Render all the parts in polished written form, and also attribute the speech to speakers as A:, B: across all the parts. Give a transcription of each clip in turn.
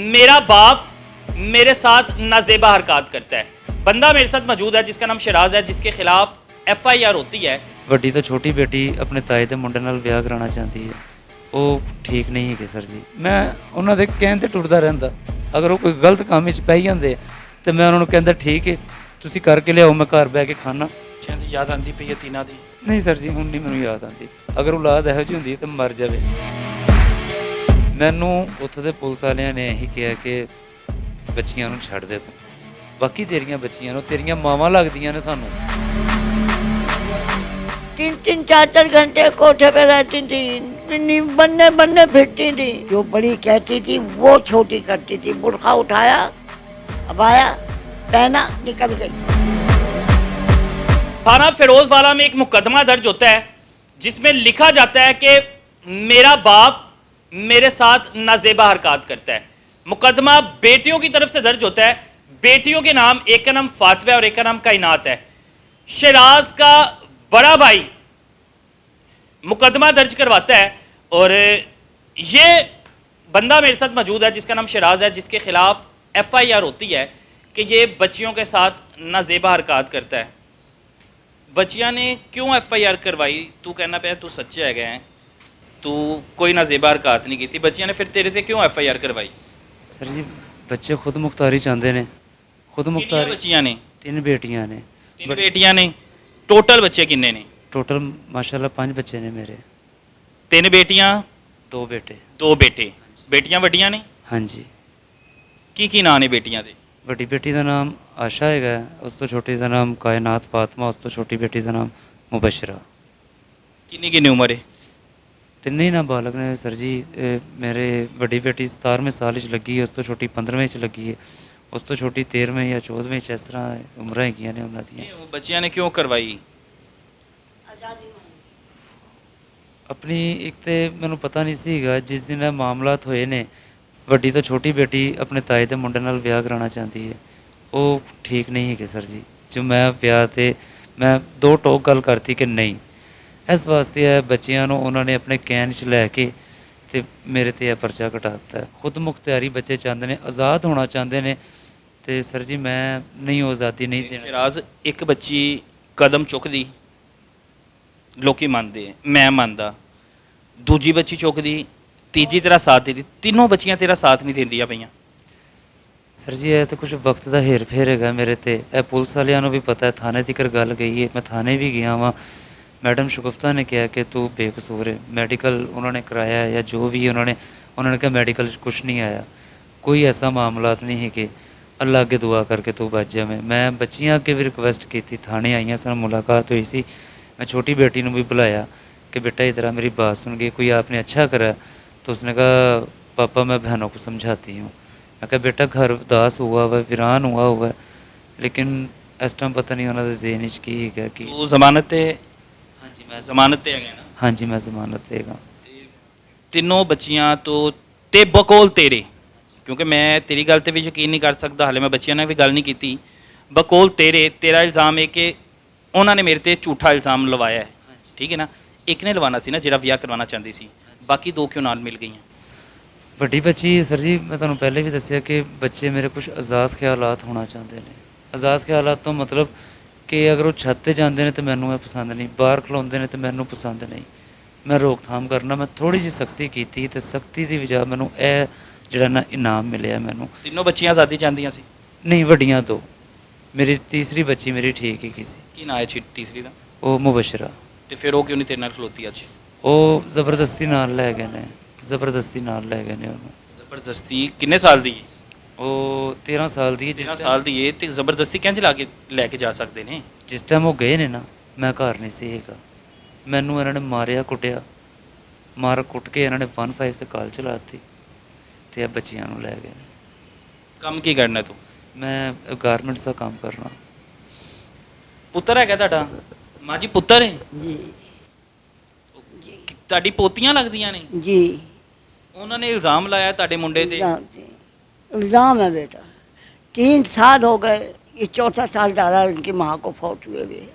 A: मेरा बाप मेरे साथ नाजेबा हरकत करता है। बंदा मेरे साथ मौजूद है जिसका नाम शराज है, जिसके खिलाफ FIR होती है।
B: ਵੱਡੀ ਤੋਂ ਛੋਟੀ ਬੇਟੀ ਆਪਣੇ ਤਾਏ ਦੇ ਮੁੰਡੇ ਨਾਲ ਵਿਆਹ ਕਰਾਉਣਾ ਚਾਹੁੰਦੀ ਹੈ। ਉਹ ਠੀਕ ਨਹੀਂ ਹੈਗੇ ਸਰ ਜੀ। ਮੈਂ ਉਹਨਾਂ ਦੇ ਕਹਿਣ ਤੇ ਟੁੱਟਦਾ ਰਹਿੰਦਾ। ਅਗਰ ਉਹ ਕੋਈ ਗਲਤ ਕੰਮ ਵਿੱਚ ਪੈ ਜਾਂਦੇ ਤੇ ਮੈਂ ਉਹਨਾਂ ਨੂੰ ਕਹਿੰਦਾ ਠੀਕ ਹੈ ਤੁਸੀਂ ਕਰਕੇ ਲਿਆਓ, ਮੈਂ ਘਰ ਬਹਿ ਕੇ ਖਾਣਾ।
A: ਬੱਚਿਆਂ ਦੀ ਯਾਦ ਆਉਂਦੀ ਪਈ ਹੈ ਤੀਨਾਂ ਦੀ?
B: ਨਹੀਂ ਸਰ ਜੀ, ਹੁਣ ਨਹੀਂ ਮੈਨੂੰ ਯਾਦ ਆਉਂਦੀ। ਅਗਰ ਔਲਾਦ ਇਹੋ ਜਿਹੀ ਹੁੰਦੀ ਤਾਂ ਮਰ ਜਾਵੇ। ਮੈਨੂੰ ਉੱਥੋਂ ਦੇ ਪੁਲਿਸ ਵਾਲਿਆਂ ਨੇ ਇਹੀ ਕਿਹਾ ਕਿ ਬੱਚੀਆਂ ਨੂੰ ਛੱਡ ਦੇ ਤੂੰ, ਬਾਕੀ ਤੇਰੀਆਂ ਬੱਚੀਆਂ ਨੂੰ, ਤੇਰੀਆਂ ਮਾਵਾਂ ਲੱਗਦੀਆਂ ਨੇ ਸਾਨੂੰ।
C: 3-3 4-4 घंटे कोठे पे रहती थी, बनने बनने फिरती थी। जो बड़ी कहती थी वो छोटी करती थी। बुरखा उठाया, अबाया पहना, निकल गई।
A: थाना फिरोजवाला में एक मुकदमा दर्ज होता है जिसमें लिखा जाता है कि मेरा बाप मेरे साथ नाजेबा हरकत करता है। मुकदमा बेटियों की तरफ से दर्ज होता है। बेटियों के नाम, एक का नाम फातिमा और एक का नाम कायनात है। शराज का बड़ा भाई मुकदमा दर्ज करवाता है और ये बंदा मेरे साथ मौजूद है जिसका नाम शराज है, जिसके खिलाफ FIR होती है कि ये बच्चियों के साथ नाजेबा हरकत करता है। बच्चियां ने क्यों FIR करवाई? तू कहना पे तू सच्चे है गए हैं, तू कोई नाजेबा हरकत नहीं की थी। बच्चियां ने फिर तेरे से क्यों FIR करवाई?
B: ਸਰ ਜੀ ਬੱਚੇ ਖੁਦ ਮੁਖਤਾਰੀ ਚਾਹੁੰਦੇ ਨੇ। ਖੁਦ
A: कितनी
B: ਮੁਖਤਾਰੀ
A: बच्चियां ने?
B: 3 ਬੇਟੀਆਂ ਨੇ।
A: तीन बेटियां ने। टोटल बच्चे किन्ने ने?
B: ਟੋਟਲ ਮਾਸ਼ਾਅੱਲਾ 5 ਬੱਚੇ ਨੇ ਮੇਰੇ।
A: 3 बेटियां
B: 2 ਬੇਟੇ।
A: 2 बेटे। बेटियां वड्डियां ने?
B: ਹਾਂਜੀ।
A: की नाम ने बेटियां दे?
B: ਵੱਡੀ ਬੇਟੀ ਦਾ ਨਾਮ ਆਸ਼ਾ ਹੈਗਾ, ਉਸ ਤੋਂ ਛੋਟੀ ਦਾ ਨਾਮ ਕਾਇਨਾਤ ਫਾਤਮਾ, ਉਸ ਤੋਂ ਛੋਟੀ ਬੇਟੀ ਦਾ ਨਾਮ ਮੁਬਸ਼ਰਾ।
A: किन्नी किन्नी उम्र है?
B: ਤਿੰਨੇ ਹੀ ਨਾਬਾਲਗ ਨੇ ਸਰ ਜੀ। ਮੇਰੇ ਵੱਡੀ ਬੇਟੀ 17ਵੇਂ ਸਾਲ ਵਿੱਚ ਲੱਗੀ ਹੈ, ਉਸ ਤੋਂ ਛੋਟੀ 15ਵੇਂ 'ਚ ਲੱਗੀ ਹੈ, ਉਸ ਤੋਂ ਛੋਟੀ 13ਵੇਂ ਜਾਂ 14ਵੇਂ 'ਚ। ਇਸ ਤਰ੍ਹਾਂ ਉਮਰਾਂ ਹੈਗੀਆਂ ਨੇ ਉਹਨਾਂ ਦੀਆਂ।
A: वो बच्चियां ने क्यों करवाई?
B: ਆਪਣੀ ਇੱਕ ਤੇ ਮੈਨੂੰ ਪਤਾ ਨਹੀਂ ਸੀਗਾ ਜਿਸ ਦਿਨ ਇਹ ਮਾਮਲਾਤ ਹੋਏ ਨੇ, ਵੱਡੀ ਤੋਂ ਛੋਟੀ ਬੇਟੀ ਆਪਣੇ ਤਾਏ ਦੇ ਮੁੰਡੇ ਨਾਲ ਵਿਆਹ ਕਰਾਉਣਾ ਚਾਹੁੰਦੀ ਹੈ। ਉਹ ਠੀਕ ਨਹੀਂ ਹੈਗੇ ਸਰ ਜੀ। ਜੋ ਮੈਂ ਵਿਆਹ ਤੇ ਮੈਂ 2 ਟੋਕ ਗੱਲ ਕਰਤੀ ਕਿ ਨਹੀਂ, ਇਸ ਵਾਸਤੇ ਇਹ ਬੱਚਿਆਂ ਨੂੰ ਉਹਨਾਂ ਨੇ ਆਪਣੇ ਕਹਿਣ 'ਚ ਲੈ ਕੇ ਤੇ ਮੇਰੇ ਤੇ ਇਹ ਪਰਚਾ ਕਟਾ ਦਿੱਤਾ। ਖੁਦ ਮੁਖਤਿਆਰੀ ਬੱਚੇ ਚਾਹੁੰਦੇ ਨੇ, ਆਜ਼ਾਦ ਹੋਣਾ ਚਾਹੁੰਦੇ ਨੇ ਤੇ ਸਰ ਜੀ ਮੈਂ ਨਹੀਂ ਉਹ ਆਜ਼ਾਦੀ ਨਹੀਂ ਦੇਣਾ।
A: शराज एक बच्ची कदम चुकदी लोकी मानते हैं, मैं मानदा। दूजी बच्ची चुकदी, तीजी तेरा साथ देती, तीनों बच्चियां तेरा साथ नहीं देंदियां पईयां।
B: ਸਰ ਜੀ ਇਹ ਤਾਂ ਕੁਝ ਵਕਤ ਦਾ ਹੇਰ ਫੇਰ ਹੈਗਾ ਮੇਰੇ ਤੇ। ਇਹ ਪੁਲਿਸ ਵਾਲਿਆਂ ਨੂੰ ਵੀ ਪਤਾ ਹੈ, ਥਾਣੇ ਤੱਕ ਗੱਲ ਗਈ ਹੈ, ਮੈਂ ਥਾਣੇ ਵੀ ਗਿਆ ਵਾਂ। ਮੈਡਮ ਸ਼ਗੁਫਤਾ ਨੇ ਕਿਹਾ ਕਿ ਤੂੰ ਬੇਕਸੂਰ ਹੈ। ਮੈਡੀਕਲ ਉਹਨਾਂ ਨੇ ਕਰਾਇਆ ਜਾਂ ਜੋ ਵੀ ਉਹਨਾਂ ਨੇ ਕਿਹਾ ਮੈਡੀਕਲ 'ਚ ਕੁਛ ਨਹੀਂ ਆਇਆ, ਕੋਈ ਐਸਾ ਮਾਮਲਾਤ ਨਹੀਂ ਹੈ ਕਿ ਅੱਲਾ ਅੱਗੇ ਦੁਆ ਕਰਕੇ ਤੂੰ ਬਚ ਜਾਵੇਂ। ਮੈਂ ਬੱਚੀਆਂ ਅੱਗੇ ਵੀ ਰਿਕੁਐਸਟ ਕੀਤੀ, ਥਾਣੇ ਆਈਆਂ ਸਨ, ਮੁਲਾਕਾਤ ਹੋਈ ਸੀ। मैं छोटी बेटी ने भी बुलाया कि बेटा इधर आ, मेरी बात सुन के, कोई आपने अच्छा करा? तो उसने कहा पापा मैं बहनों को समझाती हूँ। मैं कहा बेटा घर उदास हुआ हुआ है, वीरान हुआ हुआ है, लेकिन इस टाइम पता नहीं उन्होंने जेहन च की है कि
A: तू जमानत ते?
B: हाँ जी मैं
A: जमानत ते है ना?
B: हाँ जी मैं जमानत देगा।
A: तीनों बच्चियां तो ते बकौल तेरे, क्योंकि मैं तेरी गल ते भी यकीन नहीं कर सकता, हाले मैं बच्चियां ने भी गल नहीं की। बकौल तेरे, तेरा इल्ज़ाम है कि उन्होंने मेरे ते झूठा इल्ज़ाम लवाया है, ठीक है ना? एक ने लवाना सी ना ਜਿਹੜਾ ਵਿਆਹ ਕਰਵਾਉਣਾ ਚਾਹੁੰਦੀ ਸੀ, ਬਾਕੀ 2 ਕਿਉਂ ਨਾਲ ਮਿਲ ਗਈਆਂ?
B: ਵੱਡੀ ਬੱਚੀ ਸਰ ਜੀ ਮੈਂ ਤੁਹਾਨੂੰ ਪਹਿਲੇ ਵੀ ਦੱਸਿਆ ਕਿ ਬੱਚੇ ਮੇਰੇ ਕੁਝ ਆਜ਼ਾਦ ਖਿਆਲਾਤ ਹੋਣਾ ਚਾਹੁੰਦੇ ਨੇ। ਆਜ਼ਾਦ ਖਿਆਲਾਤ ਤੋਂ ਮਤਲਬ ਕਿ ਅਗਰ ਉਹ ਛੱਤ 'ਤੇ ਜਾਂਦੇ ਨੇ ਤਾਂ ਮੈਨੂੰ ਇਹ ਪਸੰਦ ਨਹੀਂ, ਬਾਹਰ ਖਲੋਂਦੇ ਨੇ ਤਾਂ ਮੈਨੂੰ ਪਸੰਦ ਨਹੀਂ। ਮੈਂ ਰੋਕਥਾਮ ਕਰਨਾ, ਮੈਂ ਥੋੜ੍ਹੀ ਜਿਹੀ ਸਖਤੀ ਕੀਤੀ ਅਤੇ ਸਖਤੀ ਦੀ ਵਜ੍ਹਾ ਮੈਨੂੰ ਇਹ ਜਿਹੜਾ ਨਾ ਇਨਾਮ ਮਿਲਿਆ ਮੈਨੂੰ।
A: ਤਿੰਨੋਂ ਬੱਚੀਆਂ ਆਜ਼ਾਦੀ ਚਾਹੁੰਦੀਆਂ ਸੀ?
B: ਨਹੀਂ, ਵੱਡੀਆਂ 2। ਮੇਰੀ ਤੀਸਰੀ ਬੱਚੀ ਮੇਰੀ ਠੀਕ ਹੀ ਸੀ।
A: ਕੀ ਨਾਂ ਹੈ ਤੀਸਰੀ ਦਾ?
B: ਉਹ ਮੁਬਸ਼ਰਾ।
A: ਤੇ ਫਿਰ ਉਹ ਕਿਉਂ ਨਹੀਂ ਤੇਰੇ ਨਾਲ ਖਲੋਤੀ ਅੱਜ?
B: ਉਹ ਜ਼ਬਰਦਸਤੀ ਨਾਲ ਲੈ ਗਏ ਨੇ, ਜ਼ਬਰਦਸਤੀ ਨਾਲ ਲੈ ਗਏ ਨੇ ਉਹਨੂੰ।
A: ਜ਼ਬਰਦਸਤੀ? ਕਿੰਨੇ ਸਾਲ ਦੀ ਹੈ
B: ਉਹ? 13 ਸਾਲ ਦੀ ਹੈ।
A: 13 ਸਾਲ ਦੀ ਹੈ ਤੇ ਜ਼ਬਰਦਸਤੀ ਕਿੰਝ ਲਾ ਕੇ ਲੈ ਕੇ ਜਾ ਸਕਦੇ ਨੇ?
B: ਜਿਸ ਟਾਈਮ ਉਹ ਗਏ ਨੇ ਨਾ ਮੈਂ ਘਰ ਨਹੀਂ ਸੀ ਹੈਗਾ। ਮੈਨੂੰ ਇਹਨਾਂ ਨੇ ਮਾਰਿਆ ਕੁੱਟਿਆ, ਮਾਰ ਕੁੱਟ ਕੇ ਇਹਨਾਂ ਨੇ 15 ਤੇ ਕਾਲ ਚਲਾਤੀ ਤੇ ਇਹ ਬੱਚਿਆਂ ਨੂੰ ਲੈ ਗਏ ਨੇ।
A: ਕੰਮ ਕੀ ਕਰਨਾ ਤੂੰ?
B: ਮੈਂ ਗਾਰਮੈਂਟਸ ਦਾ ਕੰਮ ਕਰਨਾ।
A: ਪੁੱਤਰ ਹੈਗਾ ਤੁਹਾਡਾ? ਮਾਂ ਜੀ ਪੁੱਤਰ ਹੈ
C: जी
A: ਤੁਹਾਡੀ ਪੋਤੀਆਂ ਲੱਗਦੀਆਂ ਨੇ?
C: जी
A: ਉਹਨਾਂ ਨੇ ਇਲਜ਼ਾਮ ਲਾਇਆ ਤੁਹਾਡੇ ਮੁੰਡੇ ਤੇ।
C: इल्ज़ाम है बेटा। 3 साल हो गए, ये 4था साल डाला उनकी माँ को फौत हुए हुए है,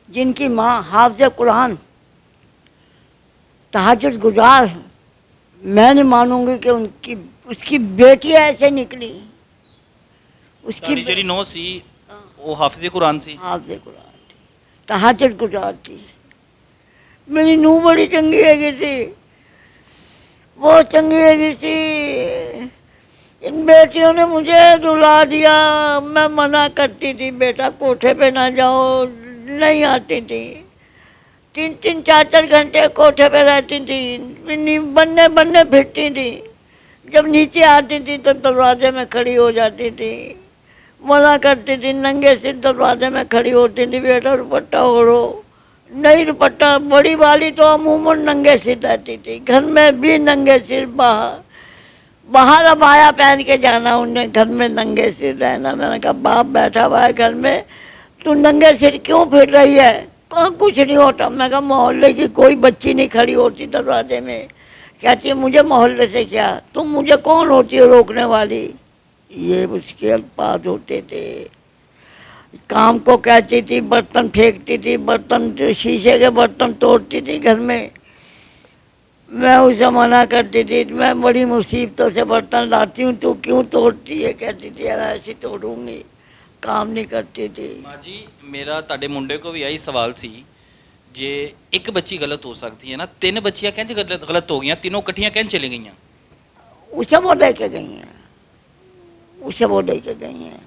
C: जिनकी माँ हाफ़िज़ कुरान तहज्जुद गुजार है। मैं नहीं मानूंगी कि उनकी उसकी बेटी ऐसे निकली, उसकी
A: ਤੁਹਾਡੀ ਜਿਹੜੀ ਨੌਂ ਸੀ ਉਹ ਹਾਫਿਜ਼ ਕੁਰਾਨ ਸੀ।
C: हाफिज़ कुरान थी, तहज्जुद गुजारती। मेरी नूंह बड़ी चंगी हैगी थी, बहुत चंगी हैगी थी। इन बेटियों ने मुझे रुला दिया। मैं मना करती थी, बेटा कोठे पे ना जाओ, नहीं आती थी। 3-3 4-4 घंटे कोठे पे रहती थी, बनने बनने फिरती थी। जब नीचे आती थी तो दरवाजे में खड़ी हो जाती थी, मना करती थी, नंगे सिर दरवाजे में खड़ी होती थी, बेटा दुपट्टा ओढ़ो। नहीं दुपट्टा, बड़ी वाली तो अमूमन नंगे सिर रहती थी, घर में भी नंगे सिर, बाहर बाहर अबाया पहन के जाना, उन्हें घर में नंगे सिर रहना। मैंने कहा बाप बैठा हुआ है घर में, तू नंगे सिर क्यों फिर रही है? कहाँ कुछ नहीं होता। मैं कहा मोहल्ले की कोई बच्ची नहीं खड़ी होती दरवाजे में। कहती है मुझे मोहल्ले से क्या, तुम मुझे कौन होती है रोकने वाली? ये उसके अल्फाज होते थे। काम को कहती थी, बर्तन फेंकती थी, बर्तन शीशे के बर्तन तोड़ती थी घर में। मैं उसे मना करती थी, मैं बड़ी मुसीबतों से बर्तन लाती हूँ, तू क्यों तोड़ती है? कहती थी यार ऐसी तोड़ूंगी, काम नहीं करती थी।
A: ਮਾਂ ਜੀ ਮੇਰਾ ਤੁਹਾਡੇ ਮੁੰਡੇ ਕੋ ਵੀ ਆਹੀ ਸਵਾਲ ਸੀ, ਜੇ ਇੱਕ ਬੱਚੀ ਗਲਤ ਹੋ ਸਕਦੀ ਹੈ ਨਾ, ਤਿੰਨ ਬੱਚੀਆਂ ਕਿੰਜ ਗਲਤ ਹੋ ਗਈਆਂ, ਤਿੰਨੋਂ ਇਕੱਠੀਆਂ ਕਿੰਜ ਚਲੀ ਗਈਆਂ?
C: उसे वो लेके गई हैं, उसे वो लेके गई हैं।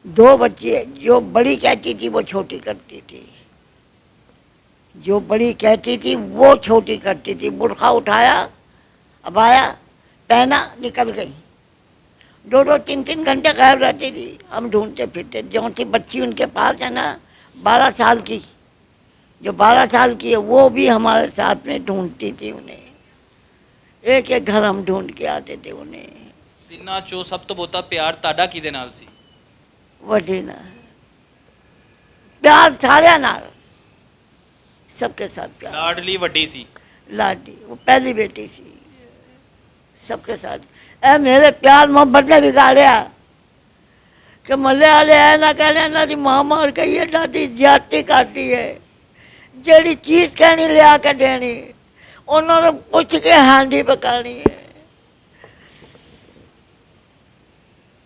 C: 2 बच्ची, जो बड़ी कहती थी वो छोटी करती थी, जो बड़ी कहती थी वो छोटी करती थी। बुरखा उठाया, अबाया पहना, निकल गई। 2-2 3-3 घंटे गायब रहती थी, हम ढूंढते फिरते। जो थी बच्ची उनके पास है ना 12 साल की, जो 12 साल की है वो भी हमारे साथ में ढूंढती थी उन्हें। एक एक घर हम ढूंढ के आते थे उन्हें।
A: ਤਿੰਨਾਂ ਚੋਂ ਸਭ ਤੋਂ ਬਹੁਤਾ ਪਿਆਰ ਤੁਹਾਡਾ ਕਿਹਦੇ ਨਾਲ ਸੀ?
C: वही ना प्यार सारे नाल, सबके साथ प्यार।
A: ਲਾਡਲੀ ਵੱਡੀ ਸੀ।
C: लाडी वो पहली बेटी थी, सबके साथ। ए मेरे प्यार मोहब्बत ने बिगाड़िया कि मल्ले वाले है ना कहने ना दी मां मार गई है, ना दी ज्यादती करती है। जेड़ी चीज कहनी लिया के देनी, उन्होंने पूछ के हांडी पकानी है।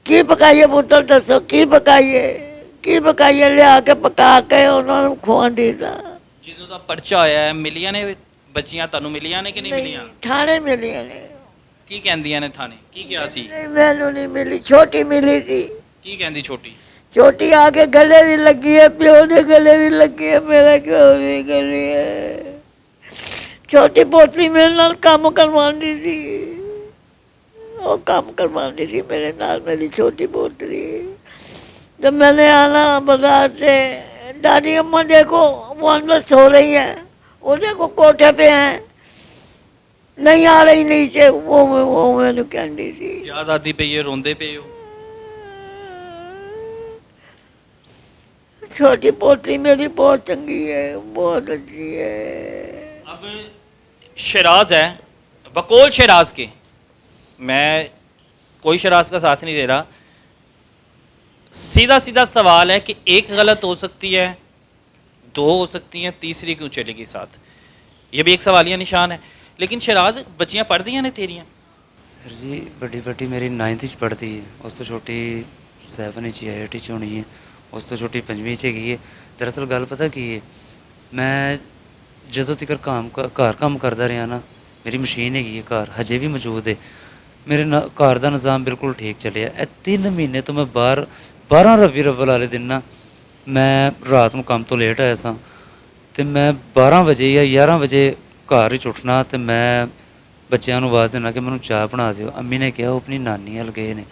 C: की पकाइए पुत्र दसो, की पकाइए लिया के पका के उन्होंने खुआ देना।
A: ਜਦੋਂ ਦਾ ਪਰਚਾ ਹੋਇਆ ਹੈ ਮਿਲੀਆਂ ਨੇ ਬੱਚੀਆਂ, ਤੁਹਾਨੂੰ ਮਿਲੀਆਂ ਨੇ ਕਿ ਨਹੀਂ ਮਿਲੀਆਂ?
C: थाने मिली ने,
A: ਕੀ ਕਹਿੰਦੀਆਂ ਨੇ ਥਾਣੇ? ਕੀ ਕਿਹਾ ਸੀ?
C: नहीं मैनू नहीं मिली, छोटी मिली थी।
A: ਕੀ ਕਹਿੰਦੀ ਛੋਟੀ?
C: छोटी आके गले भी लगी है, प्यो ने गले भी लगी है, मेरा क्यों नहीं गली है। छोटी पोतली मेरे नाल काम करवानी थी, वो काम करवानी थी मेरे नाल, मेरी छोटी पोतली। जब मैंने आना बाजार से, दादी अम्मा देखो वो अंदर सो रही है, वो देखो कोठे पे है, नहीं आ रही नीचे। वो मैंने कहती थी।
A: ਯਾਦ ਆਦੀ ਪਈ ਹੈ, ਰੋਂਦੇ ਪਏ ਹੋ?
C: छोटी पोतरी मेरी बहुत चंगी है, बहुत अच्छी है।
A: अब शराज है, बकौल शराज के, मैं कोई शराज का साथ नहीं दे रहा, सीधा सीधा सवाल है कि एक गलत हो सकती है, 2 हो सकती हैं, तीसरी क्यों चलेगी साथ? ये भी एक सवालिया निशान है। लेकिन शराज बच्चियां पढ़दियां ने तेरियां?
B: सर जी बड़ी बेटी मेरी 9th 'ਚ पढ़ती है, उस तो छोटी 7 'ਚ IIT 'ਚ होनी है, उस तो छोटी 5ਵੀਂ 'ਚ ਹੈਗੀ ਹੈ। ਦਰਅਸਲ ਗੱਲ ਪਤਾ ਕੀ ਹੈ, ਮੈਂ ਜਦੋਂ ਤੱਕ ਘਰ ਕੰਮ ਕਰਦਾ ਰਿਹਾ ਨਾ, ਮੇਰੀ ਮਸ਼ੀਨ ਹੈਗੀ ਹੈ ਘਰ, ਹਜੇ ਵੀ ਮੌਜੂਦ ਹੈ। ਮੇਰੇ ਘਰ ਦਾ ਨਿਜ਼ਾਮ ਬਿਲਕੁਲ ਠੀਕ ਚੱਲਿਆ। ਇਹ 3 ਮਹੀਨੇ ਤੋਂ ਮੈਂ 12 ਰਬੀ ਰੱਵਲ ਵਾਲੇ ਦਿਨ ਨਾ, ਮੈਂ ਰਾਤ ਨੂੰ ਕੰਮ ਤੋਂ ਲੇਟ ਆਇਆ ਸਾਂ, ਅਤੇ ਮੈਂ 12 ਵਜੇ ਜਾਂ 11 ਵਜੇ ਘਰ ਵਿੱਚ ਉੱਠਣਾ, ਅਤੇ ਮੈਂ ਬੱਚਿਆਂ ਨੂੰ ਆਵਾਜ਼ ਦੇਣਾ ਕਿ ਮੈਨੂੰ ਚਾਹ ਬਣਾ ਦਿਓ। ਅੰਮੀ ਨੇ ਕਿਹਾ ਉਹ ਆਪਣੀ ਨਾਨੀ ਵੱਲ ਗਏ ਨੇ।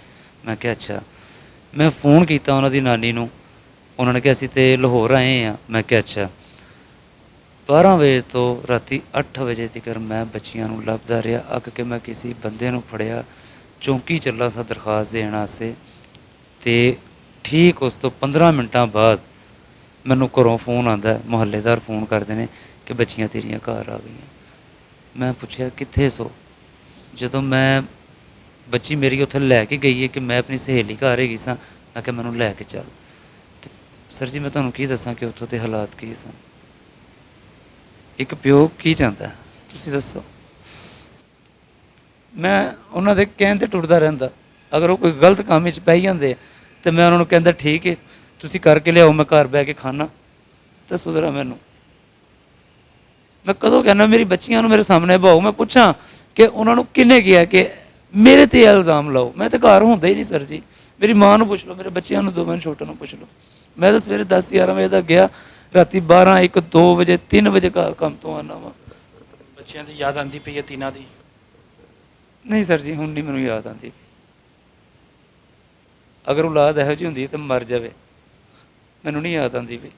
B: ਮੈਂ ਕਿਹਾ ਅੱਛਾ। ਮੈਂ ਫ਼ੋਨ ਕੀਤਾ ਉਹਨਾਂ ਦੀ ਨਾਨੀ ਨੂੰ, ਉਹਨਾਂ ਨੇ ਕਿਹਾ ਅਸੀਂ ਤਾਂ ਲਾਹੌਰ ਆਏ ਹਾਂ। ਮੈਂ ਕਿਹਾ ਅੱਛਾ। 12 ਵਜੇ ਤੋਂ ਰਾਤੀ 8 ਵਜੇ ਤੱਕ ਮੈਂ ਬੱਚਿਆਂ ਨੂੰ ਲੱਭਦਾ ਰਿਹਾ। ਅੱਕ ਕੇ ਮੈਂ ਕਿਸੇ ਬੰਦੇ ਨੂੰ ਫੜਿਆ, ਚੌਂਕੀ ਚੱਲਾ ਸਾਂ ਦਰਖਾਸਤ ਦੇਣ ਵਾਸਤੇ, ਅਤੇ ਠੀਕ ਉਸ ਤੋਂ 15 ਮਿੰਟਾਂ ਬਾਅਦ ਮੈਨੂੰ ਘਰੋਂ ਫੋਨ ਆਉਂਦਾ, ਮੁਹੱਲੇਦਾਰ ਫੋਨ ਕਰਦੇ ਨੇ ਕਿ ਬੱਚੀਆਂ ਤੇਰੀਆਂ ਘਰ ਆ ਗਈਆਂ। ਮੈਂ ਪੁੱਛਿਆ ਕਿੱਥੇ ਸੋ? ਜਦੋਂ ਮੈਂ ਬੱਚੀ ਮੇਰੀ ਉੱਥੇ ਲੈ ਕੇ ਗਈ ਹੈ ਕਿ ਮੈਂ ਆਪਣੀ ਸਹੇਲੀ ਘਰ ਹੈਗੀ ਸਾਂ, ਮੈਂ ਕਿਹਾ ਮੈਨੂੰ ਲੈ ਕੇ ਚੱਲ। ਅਤੇ ਸਰ ਜੀ ਮੈਂ ਤੁਹਾਨੂੰ ਕੀ ਦੱਸਾਂ ਕਿ ਉੱਥੋਂ ਦੇ ਹਾਲਾਤ ਕੀ ਸਨ। ਇੱਕ ਪਿਓ ਕੀ ਚਾਹੁੰਦਾ ਤੁਸੀਂ ਦੱਸੋ? ਮੈਂ ਉਹਨਾਂ ਦੇ ਕਹਿਣ 'ਤੇ ਟੁੱਟਦਾ ਰਹਿੰਦਾ। ਅਗਰ ਉਹ ਕੋਈ ਗਲਤ ਕੰਮ ਵਿੱਚ ਪੈ ਜਾਂਦੇ ਤੇ ਮੈਂ ਉਹਨਾਂ ਨੂੰ ਕਹਿੰਦਾ ਠੀਕ ਹੈ ਤੁਸੀਂ ਕਰਕੇ ਲਿਆਓ, ਮੈਂ ਘਰ ਬਹਿ ਕੇ ਖਾਣਾ। ਦੱਸੋ ਜ਼ਰਾ ਮੈਨੂੰ, ਮੈਂ ਕਦੋਂ ਕਹਿੰਦਾ ਮੇਰੀ ਬੱਚੀਆਂ ਨੂੰ ਮੇਰੇ ਸਾਹਮਣੇ ਭਾਓ, ਮੈਂ ਪੁੱਛਾਂ ਕਿ ਉਹਨਾਂ ਨੂੰ ਕਿਹਨੇ ਕਿਹਾ ਕਿ ਮੇਰੇ ਤੇ ਇਲਜ਼ਾਮ ਲਾਓ। ਮੈਂ ਤਾਂ ਘਰ ਹੁੰਦਾ ਹੀ ਨਹੀਂ ਸਰ ਜੀ। ਮੇਰੀ ਮਾਂ ਨੂੰ ਪੁੱਛ ਲਓ, ਮੇਰੇ ਬੱਚਿਆਂ ਨੂੰ, ਦੋਵਾਂ ਛੋਟੇ ਨੂੰ ਪੁੱਛ ਲਓ। ਮੈਂ ਤਾਂ ਸਵੇਰੇ 10-11 ਵਜੇ ਤੱਕ ਗਿਆ, ਰਾਤੀ 12, 1, 2 ਵਜੇ 3 ਵਜੇ ਕੰਮ ਤੋਂ ਆਉਣਾ ਵਾ।
A: ਬੱਚਿਆਂ ਦੀ ਯਾਦ ਆਉਂਦੀ ਪਈ ਹੈ ਤਿੰਨਾਂ ਦੀ?
B: ਨਹੀਂ ਸਰ ਜੀ, ਹੁਣ ਨਹੀਂ ਮੈਨੂੰ ਯਾਦ ਆਉਂਦੀ। ਅਗਰ ਔਲਾਦ ਇਹੋ ਜਿਹੀ ਹੁੰਦੀ ਤਾਂ ਮਰ ਜਾਵੇ। ਮੈਨੂੰ ਨਹੀਂ ਯਾਦ ਆਉਂਦੀ ਪਈ,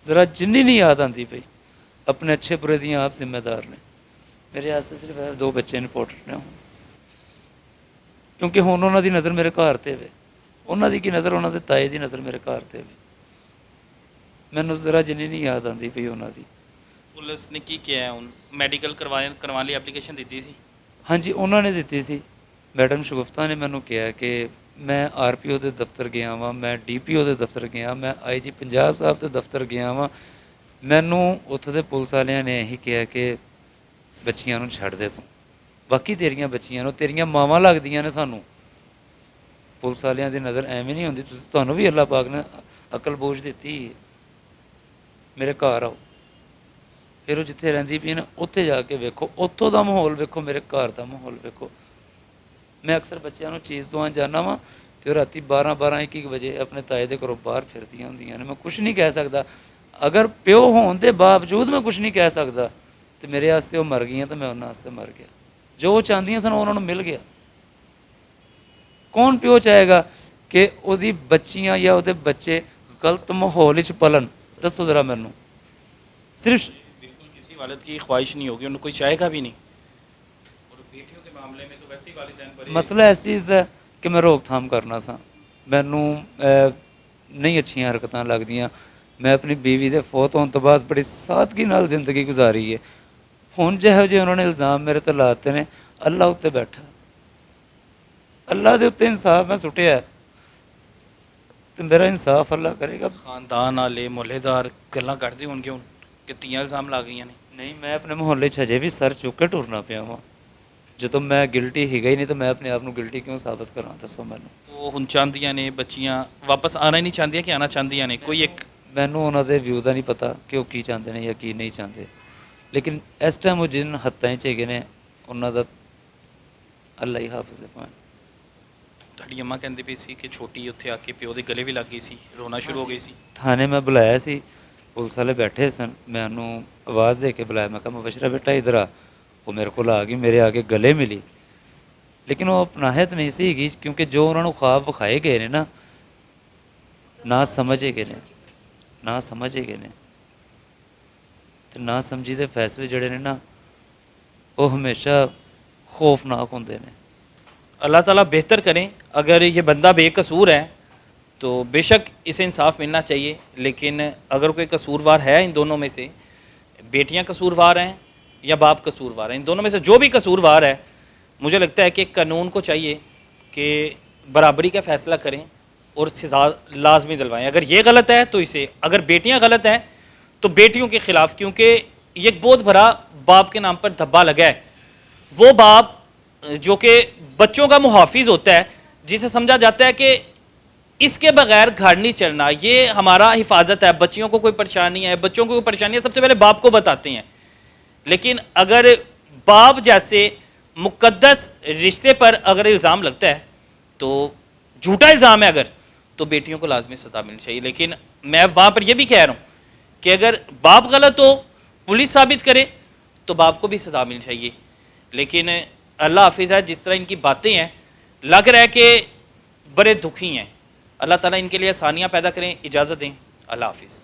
B: ਜ਼ਰਾ ਜਿੰਨੀ ਨਹੀਂ ਯਾਦ ਆਉਂਦੀ ਪਈ। ਆਪਣੇ ਅੱਛੇ ਬੁਰੇ ਦੀਆਂ ਆਪ ਜ਼ਿੰਮੇਦਾਰ ਨੇ। ਮੇਰੇ ਵਾਸਤੇ ਸਿਰਫ 2 ਬੱਚੇ ਇੰਪੋਰਟੈਂਟ ਨੇ ਹੁਣ, ਕਿਉਂਕਿ ਹੁਣ ਉਹਨਾਂ ਦੀ ਨਜ਼ਰ ਮੇਰੇ ਘਰ 'ਤੇ ਵੇ। ਉਹਨਾਂ ਦੀ ਕੀ ਨਜ਼ਰ, ਉਹਨਾਂ ਦੇ ਤਾਏ ਦੀ ਨਜ਼ਰ ਮੇਰੇ ਘਰ 'ਤੇ ਵੇ। ਮੈਨੂੰ ਜ਼ਰਾ ਜਿੰਨੀ ਨਹੀਂ ਯਾਦ ਆਉਂਦੀ ਪਈ ਉਹਨਾਂ ਦੀ।
A: ਪੁਲਿਸ ਨੇ ਕੀ ਕਿਹਾ ਹੁਣ? ਮੈਡੀਕਲ ਕਰਵਾਉਣ ਲਈ ਐਪਲੀਕੇਸ਼ਨ ਦਿੱਤੀ ਸੀ?
B: ਹਾਂਜੀ, ਉਹਨਾਂ ਨੇ ਦਿੱਤੀ ਸੀ। ਮੈਡਮ ਸ਼ਗੁਫਤਾ ਨੇ ਮੈਨੂੰ ਕਿਹਾ ਕਿ ਮੈਂ RPO ਦੇ ਦਫ਼ਤਰ ਗਿਆ ਵਾਂ, ਮੈਂ DPO ਦੇ ਦਫ਼ਤਰ ਗਿਆ, ਮੈਂ IG ਪੰਜਾਬ ਸਾਹਿਬ ਦੇ ਦਫ਼ਤਰ ਗਿਆ ਵਾਂ। ਮੈਨੂੰ ਉੱਥੇ ਦੇ ਪੁਲਿਸ ਵਾਲਿਆਂ ਨੇ ਇਹੀ ਕਿਹਾ ਕਿ ਬੱਚੀਆਂ ਨੂੰ ਛੱਡ ਦੇ ਤੂੰ, ਬਾਕੀ ਤੇਰੀਆਂ ਬੱਚੀਆਂ ਨੂੰ, ਤੇਰੀਆਂ ਮਾਵਾਂ ਲੱਗਦੀਆਂ ਨੇ ਸਾਨੂੰ। ਪੁਲਿਸ ਵਾਲਿਆਂ ਦੀ ਨਜ਼ਰ ਐਵੇਂ ਨਹੀਂ ਹੁੰਦੀ। ਤੁਹਾਨੂੰ ਵੀ ਅੱਲਾਹ ਪਾਕ ਨੇ ਅਕਲ ਬੋਝ ਦਿੱਤੀ। ਮੇਰੇ ਘਰ ਆਓ, ਫਿਰ ਉਹ ਜਿੱਥੇ ਰਹਿੰਦੀ ਪਈ ਨਾ ਉੱਥੇ ਜਾ ਕੇ ਵੇਖੋ, ਉੱਥੋਂ ਦਾ ਮਾਹੌਲ ਵੇਖੋ, ਮੇਰੇ ਘਰ ਦਾ ਮਾਹੌਲ ਵੇਖੋ। ਮੈਂ ਅਕਸਰ ਬੱਚਿਆਂ ਨੂੰ ਚੀਜ਼ ਦਵਾਉਣ ਜਾਂਦਾ ਵਾਂ ਅਤੇ ਉਹ ਰਾਤੀ 12-12, 1-1 ਵਜੇ ਆਪਣੇ ਤਾਏ ਦੇ ਘਰੋਂ ਬਾਹਰ ਫਿਰਦੀਆਂ ਹੁੰਦੀਆਂ ਨੇ। ਮੈਂ ਕੁਛ ਨਹੀਂ ਕਹਿ ਸਕਦਾ। ਅਗਰ ਪਿਓ ਹੋਣ ਦੇ ਬਾਵਜੂਦ ਮੈਂ ਕੁਛ ਨਹੀਂ ਕਹਿ ਸਕਦਾ ਤੇ ਮੇਰੇ ਵਾਸਤੇ ਉਹ ਮਰ ਗਈਆਂ ਤਾਂ ਮੈਂ ਉਹਨਾਂ ਵਾਸਤੇ ਮਰ ਗਿਆ। ਜੋ ਉਹ ਚਾਹੁੰਦੀਆਂ ਸਨ ਉਹਨਾਂ ਨੂੰ ਮਿਲ ਗਿਆ। ਕੌਣ ਪਿਓ ਚਾਹੇਗਾ ਕਿ ਉਹਦੀ ਬੱਚੀਆਂ ਜਾਂ ਉਹਦੇ ਬੱਚੇ ਗਲਤ ਮਾਹੌਲ ਵਿੱਚ ਪਲਣ? ਦੱਸੋ ਜ਼ਰਾ ਮੈਨੂੰ। ਸਿਰਫ
A: बिल्कुल किसी वालिद की ख्वाहिश नहीं होगी, उन्हें कोई चाहेगा भी नहीं। और बेटियों के मामले में तो वैसे ही वालिदैन बड़े
B: ਮਸਲਾ ਇਸ ਚੀਜ਼ ਦਾ ਕਿ ਮੈਂ ਰੋਕਥਾਮ ਕਰਨਾ ਸਾਂ। ਮੈਨੂੰ ਨਹੀਂ ਅੱਛੀਆਂ ਹਰਕਤਾਂ ਲੱਗਦੀਆਂ। ਮੈਂ ਆਪਣੀ ਬੀਵੀ ਦੇ ਫੌਤ ਹੋਣ ਤੋਂ ਬਾਅਦ ਬੜੀ ਸਾਦਗੀ ਨਾਲ ਜ਼ਿੰਦਗੀ ਗੁਜ਼ਾਰੀ ਹੈ। ਹੁਣ ਜਿਹੋ ਜਿਹੇ ਉਹਨਾਂ ਨੇ ਇਲਜ਼ਾਮ ਮੇਰੇ 'ਤੇ ਲਾਤੇ ਨੇ, ਅੱਲਾ ਉੱਤੇ ਬੈਠਾ, ਅੱਲਾ ਦੇ ਉੱਤੇ ਇਨਸਾਫ ਮੈਂ ਸੁੱਟਿਆ ਤੇ ਮੇਰਾ ਇਨਸਾਫ ਅੱਲਾ ਕਰੇਗਾ।
A: ਖਾਨਦਾਨ ਵਾਲੇ ਮੁਹੱਲੇਦਾਰ ਗੱਲਾਂ ਕਰਦੇ ਹੋਣਗੇ ਹੁਣ ਕਿ ਧੀਆਂ ਇਲਜ਼ਾਮ ਲੱਗ ਗਈਆਂ ਨੇ।
B: ਨਹੀਂ, ਮੈਂ ਆਪਣੇ ਮੁਹੱਲੇ 'ਚ ਅਜੇ ਵੀ ਸਰ ਚੁੱਕ ਕੇ ਟੁਰਨਾ ਪਿਆ ਵਾਂ। ਜਦੋਂ ਮੈਂ ਗਿਲਟੀ ਹੈਗਾ ਹੀ ਨਹੀਂ ਤਾਂ ਮੈਂ ਆਪਣੇ ਆਪ ਨੂੰ ਗਿਲਟੀ ਕਿਉਂ ਸਾਬਤ ਕਰਾਂ? ਦੱਸੋ ਮੈਨੂੰ।
A: ਉਹ ਹੁਣ ਚਾਹੁੰਦੀਆਂ ਨੇ ਬੱਚੀਆਂ ਵਾਪਸ ਆਉਣਾ ਹੀ ਨਹੀਂ ਚਾਹੁੰਦੀਆਂ ਕਿ ਆਉਣਾ ਚਾਹੁੰਦੀਆਂ ਨੇ? ਕੋਈ ਇੱਕ
B: ਮੈਨੂੰ ਉਹਨਾਂ ਦੇ ਵਿਊ ਦਾ ਨਹੀਂ ਪਤਾ ਕਿ ਉਹ ਕੀ ਚਾਹੁੰਦੇ ਨੇ ਜਾਂ ਕੀ ਨਹੀਂ ਚਾਹੁੰਦੇ, ਲੇਕਿਨ ਇਸ ਟਾਈਮ ਉਹ ਜਿਨ ਹੱਥਾਂ 'ਚ ਹੈਗੇ ਨੇ ਉਹਨਾਂ ਦਾ ਅੱਲਾ ਹੀ ਹਾਫਿਜ਼ ਹੈ। ਭਾਵੇਂ
A: ਤੁਹਾਡੀ ਅੰਮਾ ਕਹਿੰਦੀ ਪਈ ਸੀ ਕਿ ਛੋਟੀ ਉੱਥੇ ਆ ਕੇ ਪਿਓ ਦੇ ਗਲੇ ਵੀ ਲੱਗ ਗਈ ਸੀ, ਰੋਣਾ ਸ਼ੁਰੂ ਹੋ ਗਈ ਸੀ।
B: ਥਾਣੇ ਮੈਂ ਬੁਲਾਇਆ ਸੀ, ਪੁਲਿਸ ਵਾਲੇ ਬੈਠੇ ਸਨ, ਮੈਂ ਉਹਨੂੰ ਆਵਾਜ਼ ਦੇ ਕੇ ਬੁਲਾਇਆ। ਮੈਂ ਕਿਹਾ ਮੁਬਸ਼ਰਾ ਬੇਟਾ ਇੱਧਰ ਆ। ਉਹ ਮੇਰੇ ਕੋਲ ਆ ਗਈ, ਮੇਰੇ ਆ ਕੇ ਗਲੇ ਮਿਲੀ, ਲੇਕਿਨ ਉਹ ਅਪਨਾਹਤ ਨਹੀਂ ਸੀ ਹੈਗੀ ਕਿਉਂਕਿ ਜੋ ਉਹਨਾਂ ਨੂੰ ख्वाब ਵਿਖਾਏ ਗਏ ਨੇ ਨਾ ਸਮਝੇ ਗਏ ਨੇ, ਨਾ ਸਮਝੇ ਗਏ ਨੇ। ਅਤੇ ਨਾ ਸਮਝੀ ਦੇ ਫੈਸਲੇ ਜਿਹੜੇ ਨੇ ਨਾ ਉਹ ਹਮੇਸ਼ਾ ਖੌਫਨਾਕ ਹੁੰਦੇ ਨੇ।
A: अल्लाह ताला बेहतर करें। अगर ये बंदा बेकसूर है तो बेशक इसे इंसाफ मिलना चाहिए, लेकिन अगर कोई कसूरवार है इन दोनों में से, बेटियां कसूरवार हैं या बाप कसूरवार हैं, इन दोनों में से जो भी कसूरवार है, मुझे लगता है कि कानून को चाहिए कि बराबरी का फ़ैसला करें और सज़ा लाजमी दिलवाएं। अगर ये गलत है तो इसे, अगर बेटियां गलत हैं तो बेटियों के ख़िलाफ़, क्योंकि ये एक बहुत बड़ा बाप के नाम पर धब्बा लगा है। वो बाप जो कि बच्चों का मुहाफिज होता है, जिसे समझा जाता है कि इसके बगैर घर नहीं चलना, ये हमारा हिफाजत है, बच्चियों को कोई परेशानी है, बच्चों को कोई परेशानी है, सबसे पहले बाप को बताते हैं। लेकिन अगर बाप जैसे मुकद्दस रिश्ते पर अगर इल्ज़ाम लगता है, तो झूठा इल्ज़ाम है अगर, तो बेटियों को लाजमी सज़ा मिलनी चाहिए। लेकिन मैं वहाँ पर यह भी कह रहा हूँ कि अगर बाप गलत हो, पुलिस साबित करे, तो बाप को भी सज़ा मिलनी चाहिए। लेकिन अल्लाह हाफिज़ है, जिस तरह इनकी बातें हैं लग रहा है कि बड़े दुखी हैं। अल्लाह ताला इनके लिए आसानियाँ पैदा करें। इजाज़त दें। अल्लाह हाफिज़।